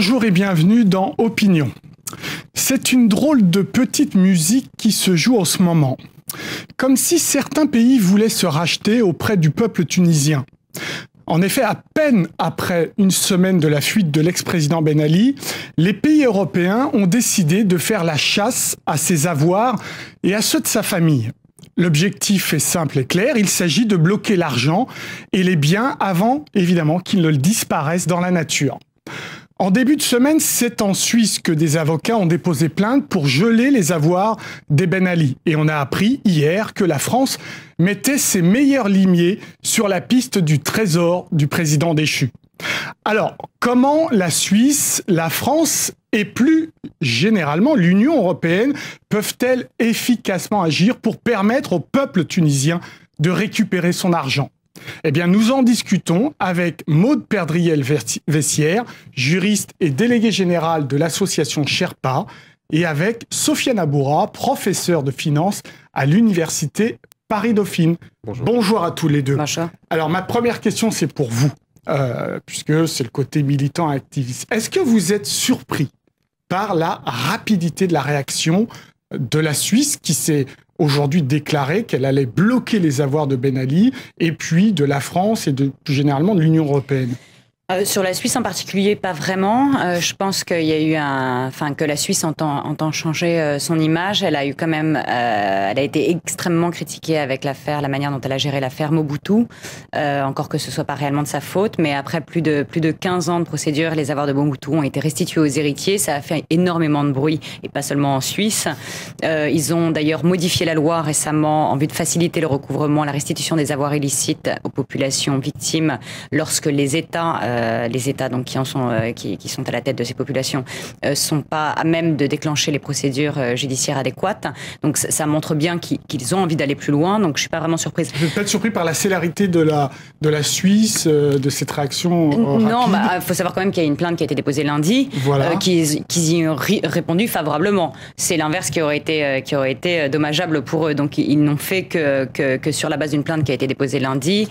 Bonjour et bienvenue dans Opinion. C'est une drôle de petite musique qui se joue en ce moment. Comme si certains pays voulaient se racheter auprès du peuple tunisien. En effet, à peine après une semaine de la fuite de l'ex-président Ben Ali, les pays européens ont décidé de faire la chasse à ses avoirs et à ceux de sa famille. L'objectif est simple et clair, il s'agit de bloquer l'argent et les biens avant, évidemment, qu'ils ne disparaissent dans la nature. En début de semaine, c'est en Suisse que des avocats ont déposé plainte pour geler les avoirs des Ben Ali. Et on a appris hier que la France mettait ses meilleurs limiers sur la piste du trésor du président déchu. Alors, comment la Suisse, la France et plus généralement l'Union européenne peuvent-elles efficacement agir pour permettre au peuple tunisien de récupérer son argent ? Eh bien, nous en discutons avec Maud Perdriel-Vessière, juriste et déléguée générale de l'association Sherpa, et avec Sofiane Aboura, professeure de finance à l'université Paris-Dauphine. Bonjour. Bonjour à tous les deux. Bonjour. Alors, ma première question, c'est pour vous, puisque c'est le côté militant et activiste. Est-ce que vous êtes surpris par la rapidité de la réaction de la Suisse qui s'est aujourd'hui déclaré qu'elle allait bloquer les avoirs de Ben Ali, et puis de la France et plus généralement de l'Union européenne? Sur la Suisse en particulier, pas vraiment. Je pense qu'il y a eu que la Suisse entend changer son image. Elle a eu quand même, elle a été extrêmement critiquée avec l'affaire, la manière dont elle a géré l'affaire Mobutu. Encore que ce soit pas réellement de sa faute, mais après plus de 15 ans de procédure, les avoirs de Mobutu ont été restitués aux héritiers. Ça a fait énormément de bruit, et pas seulement en Suisse. Ils ont d'ailleurs modifié la loi récemment en vue de faciliter le recouvrement, la restitution des avoirs illicites aux populations victimes lorsque les États donc qui sont à la tête de ces populations sont pas à même de déclencher les procédures judiciaires adéquates. Donc ça montre bien qu'ils ont envie d'aller plus loin. Donc je suis pas vraiment surprise. Vous n'êtes pas surpris par la célérité de la Suisse, de cette réaction rapide? Non, faut savoir quand même qu'il y a une plainte qui a été déposée lundi, voilà. Qu'ils y ont répondu favorablement. C'est l'inverse qui aurait été dommageable pour eux. Donc ils n'ont fait que sur la base d'une plainte qui a été déposée lundi,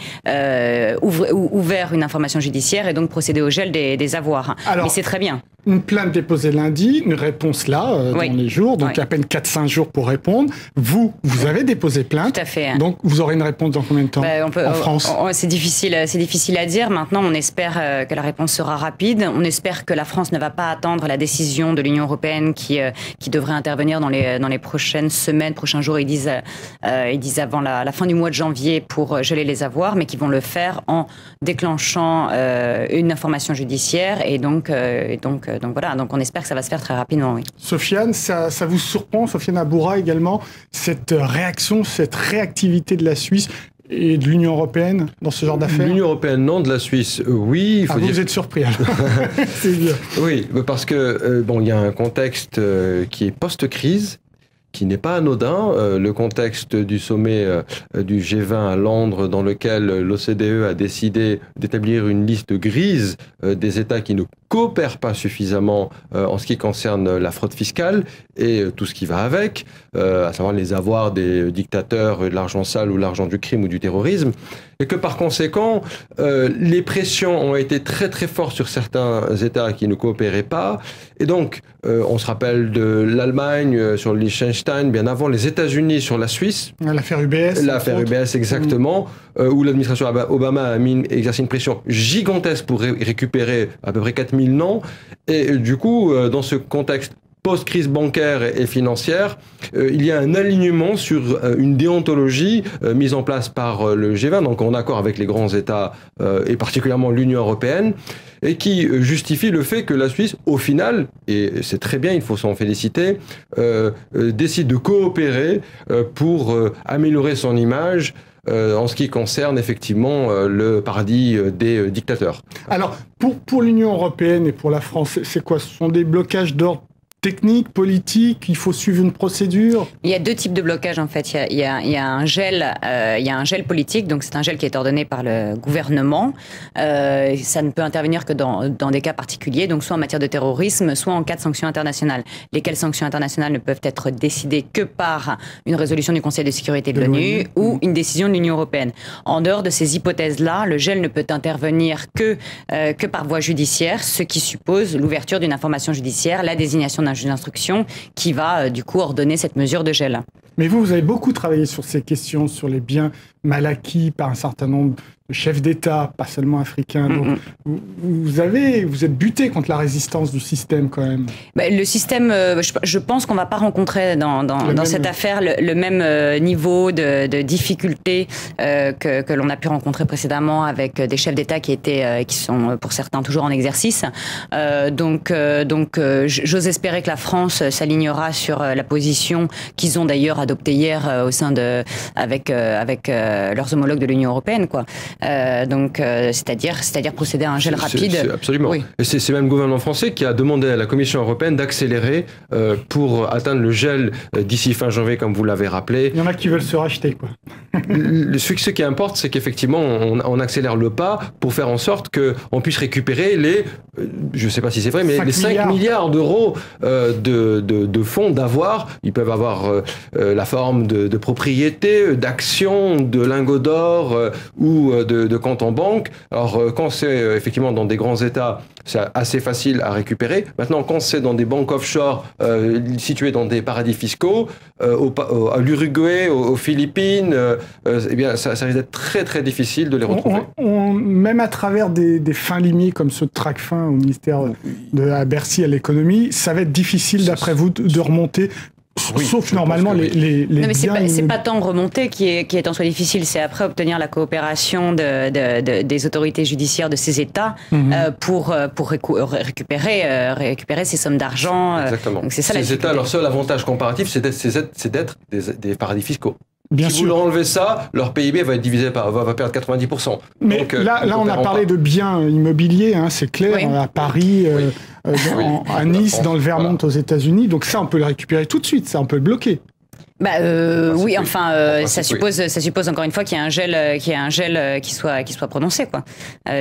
ouvert une information judiciaire et donc procéder au gel des avoirs. Alors, mais c'est très bien. Une plainte déposée lundi, une réponse là, oui. dans les jours, donc à peine 4-5 jours pour répondre. Vous avez déposé plainte. Tout à fait. Donc vous aurez une réponse dans combien de temps en France? C'est difficile à dire. Maintenant, on espère que la réponse sera rapide. On espère que la France ne va pas attendre la décision de l'Union européenne qui devrait intervenir dans les prochaines semaines, prochains jours. Ils disent avant la fin du mois de janvier pour geler les avoirs, mais qui vont le faire en déclenchant une information judiciaire et donc voilà, donc on espère que ça va se faire très rapidement, oui. Sofiane, ça vous surprend, Sofiane Aboura également, cette réaction, cette réactivité de la Suisse et de l'Union européenne dans ce genre d'affaires? L'Union européenne, non, de la Suisse, oui. Il faut vous êtes surpris alors. C'est bien. Oui, parce que il y a un contexte qui est post-crise, qui n'est pas anodin, le contexte du sommet du G20 à Londres, dans lequel l'OCDE a décidé d'établir une liste grise des États qui ne coopèrent pas suffisamment en ce qui concerne la fraude fiscale et tout ce qui va avec, à savoir les avoirs des dictateurs, de l'argent sale ou l'argent du crime ou du terrorisme, et que par conséquent, les pressions ont été très très fortes sur certains États qui ne coopéraient pas, et donc on se rappelle de l'Allemagne sur le Liechtenstein, bien avant les États-Unis sur la Suisse. L'affaire UBS. L'affaire UBS, exactement, où l'administration Obama a exercé une pression gigantesque pour récupérer à peu près 4000 noms. Et du coup, dans ce contexte post-crise bancaire et financière, il y a un alignement sur une déontologie mise en place par le G20, donc en accord avec les grands États et particulièrement l'Union européenne, et qui justifie le fait que la Suisse, au final, et c'est très bien, il faut s'en féliciter, décide de coopérer pour améliorer son image en ce qui concerne effectivement le paradis des dictateurs. Alors, pour l'Union européenne et pour la France, c'est quoi? Ce sont des blocages d'ordre technique, politique, il faut suivre une procédure? Il y a deux types de blocage en fait. Il y a un gel politique, donc c'est un gel qui est ordonné par le gouvernement. Ça ne peut intervenir que dans des cas particuliers, donc soit en matière de terrorisme, soit en cas de sanctions internationales. Lesquelles sanctions internationales ne peuvent être décidées que par une résolution du Conseil de sécurité de l'ONU ou une décision de l'Union européenne. En dehors de ces hypothèses-là, le gel ne peut intervenir que par voie judiciaire, ce qui suppose l'ouverture d'une information judiciaire, la désignation d'un juge d'instruction qui va du coup ordonner cette mesure de gel. Mais vous avez beaucoup travaillé sur ces questions, sur les biens mal acquis par un certain nombre de chefs d'État, pas seulement africains. Donc, vous êtes buté contre la résistance du système quand même. Le système, je pense qu'on ne va pas rencontrer dans cette affaire le même niveau de difficulté que l'on a pu rencontrer précédemment avec des chefs d'État qui sont pour certains toujours en exercice. Donc, j'ose espérer que la France s'alignera sur la position qu'ils ont d'ailleurs adoptée hier avec leurs homologues de l'Union européenne, quoi. C'est-à-dire procéder à un gel rapide. Absolument. Oui. Et c'est même le gouvernement français qui a demandé à la Commission européenne d'accélérer pour atteindre le gel d'ici fin janvier, comme vous l'avez rappelé. Il y en a qui veulent se racheter, quoi. Ce qui importe, c'est qu'effectivement, on accélère le pas pour faire en sorte qu'on puisse récupérer je ne sais pas si c'est vrai, mais les 5 milliards d'euros de fonds d'avoir. Ils peuvent avoir la forme de propriété, d'actions, de lingots d'or ou de comptes en banque. Alors, quand c'est effectivement dans des grands États, c'est assez facile à récupérer. Maintenant, quand c'est dans des banques offshore situées dans des paradis fiscaux, à l'Uruguay, aux Philippines, eh bien, ça risque d'être très très difficile de les retrouver. Même à travers des fins limiers comme ceux de Tracfin au ministère à Bercy à l'économie, ça va être difficile d'après vous de remonter. Oui, sauf normalement les non, mais c'est pas tant remonter qui est en soi difficile, c'est après obtenir la coopération des autorités judiciaires de ces États pour récupérer ces sommes d'argent. Exactement. Donc c'est ça, ces États, leur seul avantage comparatif, c'est d'être des paradis fiscaux. Bien si sûr. vous leur enlevez ça, leur PIB va être divisé va perdre 90%. Mais donc, là on a parlé de biens immobiliers, c'est clair, oui. À Paris, à Nice, dans le Vermont, aux États-Unis. Donc ça, on peut le récupérer tout de suite, ça, on peut le bloquer. Oui, enfin, ça suppose encore une fois qu'il y ait un gel qui soit prononcé, quoi.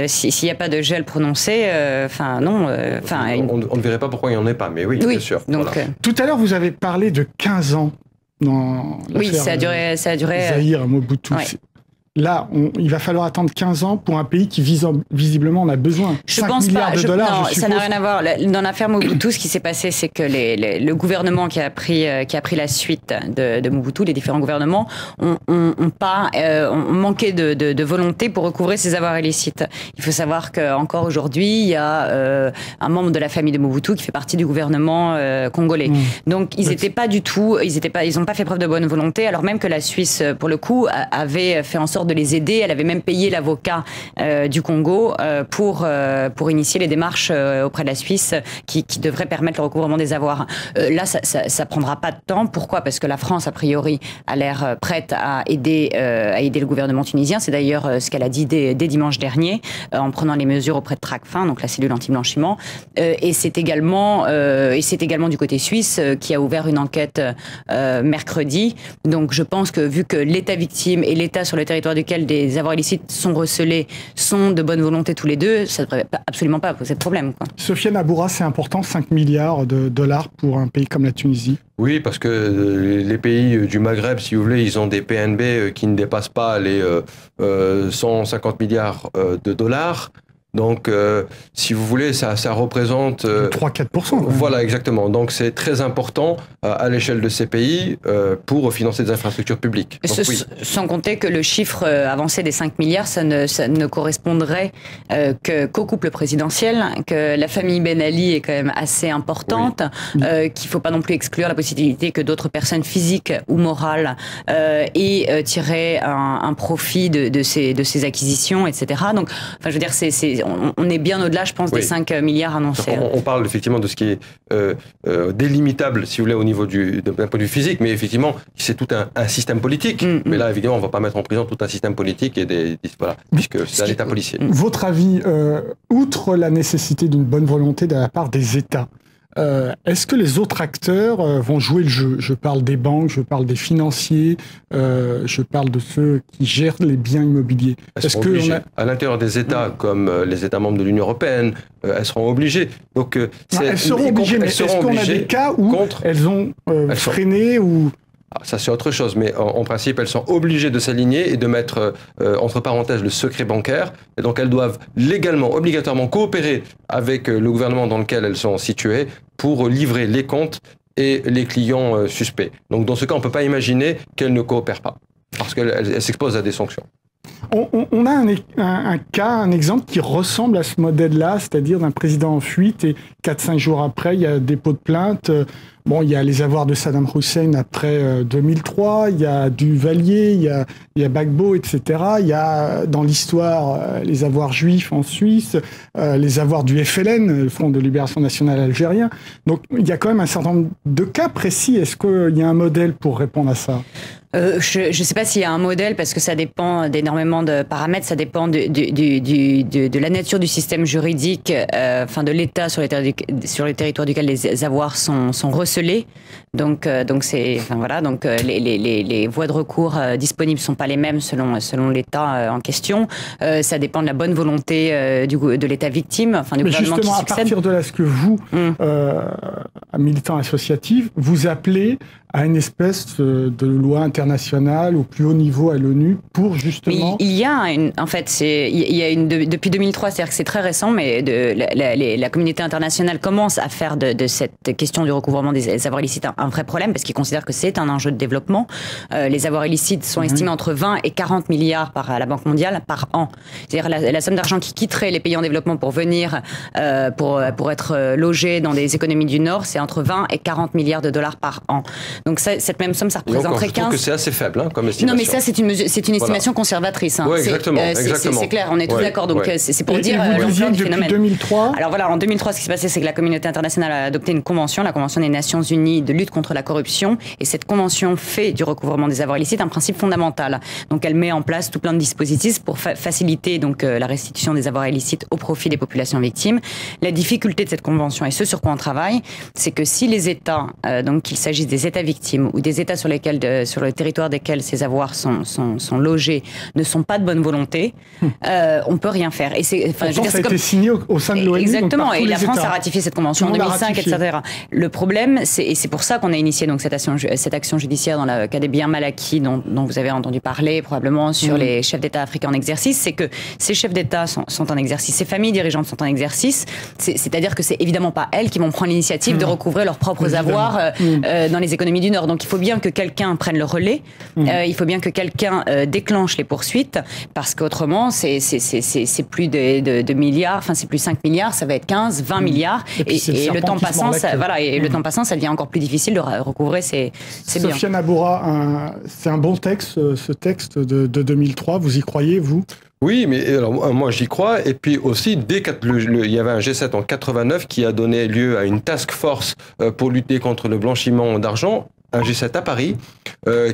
S'il n'y a pas de gel prononcé, non. On ne verrait pas pourquoi il n'y en ait pas, mais oui, bien sûr. Donc, voilà. Tout à l'heure, vous avez parlé de 15 ans dans l'affaire ça a duré. Zaïre, Mobutu. Ouais. Là, il va falloir attendre 15 ans pour un pays qui visiblement en a besoin. Je 5 pense milliards pas. de dollars, je ça n'a rien à voir. Dans l'affaire Mobutu, ce qui s'est passé, c'est que le gouvernement qui a pris la suite de Mobutu, les différents gouvernements, ont manqué de volonté pour recouvrer ces avoirs illicites. Il faut savoir qu'encore aujourd'hui, il y a un membre de la famille de Mobutu qui fait partie du gouvernement congolais. Donc, ils n'ont pas fait preuve de bonne volonté, alors même que la Suisse, pour le coup, avait fait en sorte de les aider. Elle avait même payé l'avocat du Congo pour initier les démarches auprès de la Suisse qui devraient permettre le recouvrement des avoirs. Là, ça prendra pas de temps. Pourquoi ? Parce que la France, a priori, a l'air prête à aider le gouvernement tunisien. C'est d'ailleurs ce qu'elle a dit dès dimanche dernier, en prenant les mesures auprès de Tracfin, donc la cellule anti-blanchiment. Et c'est également du côté suisse qui a ouvert une enquête mercredi. Donc je pense que vu que l'État victime et l'État sur le territoire duquel des avoirs illicites sont recelés sont de bonne volonté tous les deux, ça ne devrait absolument pas poser de problème, quoi. Sofiane Aboura, c'est important, 5 milliards de dollars pour un pays comme la Tunisie? Oui, parce que les pays du Maghreb, si vous voulez, ils ont des PNB qui ne dépassent pas les 150 milliards de dollars. Donc, si vous voulez, ça représente 3-4%. Voilà, exactement. Donc, c'est très important à l'échelle de ces pays pour financer des infrastructures publiques. Donc, oui. Sans compter que le chiffre avancé des 5 milliards, ça ne correspondrait qu'au couple présidentiel, que la famille Ben Ali est quand même assez importante, qu'il ne faut pas non plus exclure la possibilité que d'autres personnes physiques ou morales aient tiré un profit de ces acquisitions, etc. Donc, enfin, je veux dire, on est bien au-delà, je pense, des 5 milliards annoncés. On parle effectivement de ce qui est délimitable, si vous voulez, au niveau d'un point de vue physique, mais effectivement, c'est tout un système politique. Mais là, évidemment, on ne va pas mettre en prison tout un système politique puisque c'est un État policier. Votre avis, outre la nécessité d'une bonne volonté de la part des États, est-ce que les autres acteurs vont jouer le jeu? Je parle des banques, je parle des financiers, je parle de ceux qui gèrent les biens immobiliers. Est-ce que à l'intérieur des États, comme les États membres de l'Union européenne, elles seront obligées. Donc, elles seront obligées, mais est-ce qu'on a des cas où elles ont freiné ou... Ça, c'est autre chose, mais en principe, elles sont obligées de s'aligner et de mettre, entre parenthèses, le secret bancaire. Et donc, elles doivent légalement, obligatoirement coopérer avec le gouvernement dans lequel elles sont situées pour livrer les comptes et les clients suspects. Donc, dans ce cas, on ne peut pas imaginer qu'elles ne coopèrent pas, parce qu'elles s'exposent à des sanctions. On a un cas, un exemple qui ressemble à ce modèle-là, c'est-à-dire d'un président en fuite et 4-5 jours après, il y a dépôt de plainte. Bon, il y a les avoirs de Saddam Hussein après 2003, il y a Duvalier, il y a Gbagbo, etc. Il y a dans l'histoire les avoirs juifs en Suisse, les avoirs du FLN, le Front de Libération Nationale Algérien. Donc il y a quand même un certain nombre de cas précis. Est-ce qu'il y a un modèle pour répondre à ça ? Je ne sais pas s'il y a un modèle parce que ça dépend d'énormément de paramètres. Ça dépend de la nature du système juridique, de l'État sur le territoire duquel les avoirs sont recelés. Donc c'est, donc les voies de recours disponibles sont pas les mêmes selon l'État en question. Ça dépend de la bonne volonté de l'État victime, du gouvernement qui succède. À partir de là, ce que vous, militant associatif, vous appelez à une espèce de loi internationale au plus haut niveau à l'ONU pour justement... Il y a depuis 2003, c'est-à-dire que c'est très récent, mais la communauté internationale commence à faire de cette question du recouvrement des avoirs illicites un vrai problème parce qu'ils considèrent que c'est un enjeu de développement. Les avoirs illicites sont estimés entre 20 et 40 milliards par la Banque mondiale par an. C'est-à-dire la somme d'argent qui quitterait les pays en développement pour venir, pour être logés dans des économies du Nord, c'est entre 20 et 40 milliards de dollars par an. Donc cette même somme, ça représenterait 15... Je trouve que c'est assez faible comme estimation. Non, mais ça, c'est une estimation conservatrice. Oui, exactement. C'est clair, on est tous d'accord. Donc c'est pour dire l'ampleur du phénomène. 2003. Alors voilà, en 2003, ce qui s'est passé, c'est que la communauté internationale a adopté une convention, la Convention des Nations Unies de lutte contre la corruption. Et cette convention fait du recouvrement des avoirs illicites un principe fondamental. Donc elle met en place tout plein de dispositifs pour faciliter la restitution des avoirs illicites au profit des populations victimes. La difficulté de cette convention et ce sur quoi on travaille, c'est que si les États, donc qu'il s'agisse des États victimes ou des États sur le territoire desquels ces avoirs sont logés, ne sont pas de bonne volonté, on peut rien faire. Et ça a été signé au sein de l'ONU. Exactement. Et la France a ratifié cette convention en 2005, etc. Le problème, et c'est pour ça qu'on a initié donc cette action judiciaire dans le cas des biens mal acquis dont vous avez entendu parler probablement sur les chefs d'État africains en exercice, c'est que ces chefs d'État sont en exercice, ces familles dirigeantes sont en exercice. C'est-à-dire que c'est évidemment pas elles qui vont prendre l'initiative de recouvrer leurs propres avoirs dans les économies du Nord. Donc il faut bien que quelqu'un prenne le relais, il faut bien que quelqu'un déclenche les poursuites, parce qu'autrement c'est plus de milliards, c'est plus 5 milliards, ça va être 15, 20 milliards, et le temps passant, le temps passant, ça devient encore plus difficile de recouvrer ces biens. Sofiane Aboura, c'est un bon texte, ce texte de 2003, vous y croyez, vous ? Oui, mais alors, moi j'y crois, et puis aussi, il y avait un G7 en 89 qui a donné lieu à une task force pour lutter contre le blanchiment d'argent, un G7 à Paris,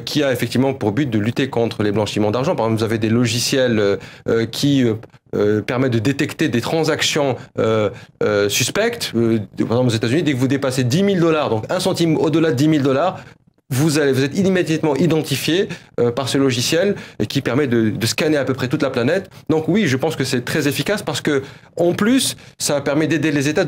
qui a effectivement pour but de lutter contre les blanchiments d'argent. Par exemple, vous avez des logiciels qui permettent de détecter des transactions suspectes. Par exemple, aux États-Unis, dès que vous dépassez $10 000, donc 1 centime au-delà de $10 000, vous êtes immédiatement identifié par ce logiciel qui permet de scanner à peu près toute la planète. Donc oui, je pense que c'est très efficace parce que, en plus, ça permet d'aider les États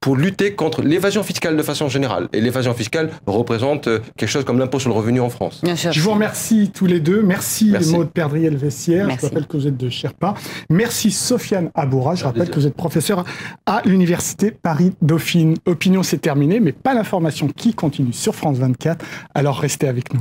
pour lutter contre l'évasion fiscale de façon générale. Et l'évasion fiscale représente quelque chose comme l'impôt sur le revenu en France. Bien sûr. Je vous remercie tous les deux. Merci. Maud Perdriel-Vessière. Je rappelle que vous êtes de Sherpa. Merci Sofiane Aboura. Je rappelle que vous êtes professeur à l'Université Paris-Dauphine. Opinion, c'est terminé, mais pas l'information qui continue sur France 24. Alors restez avec nous.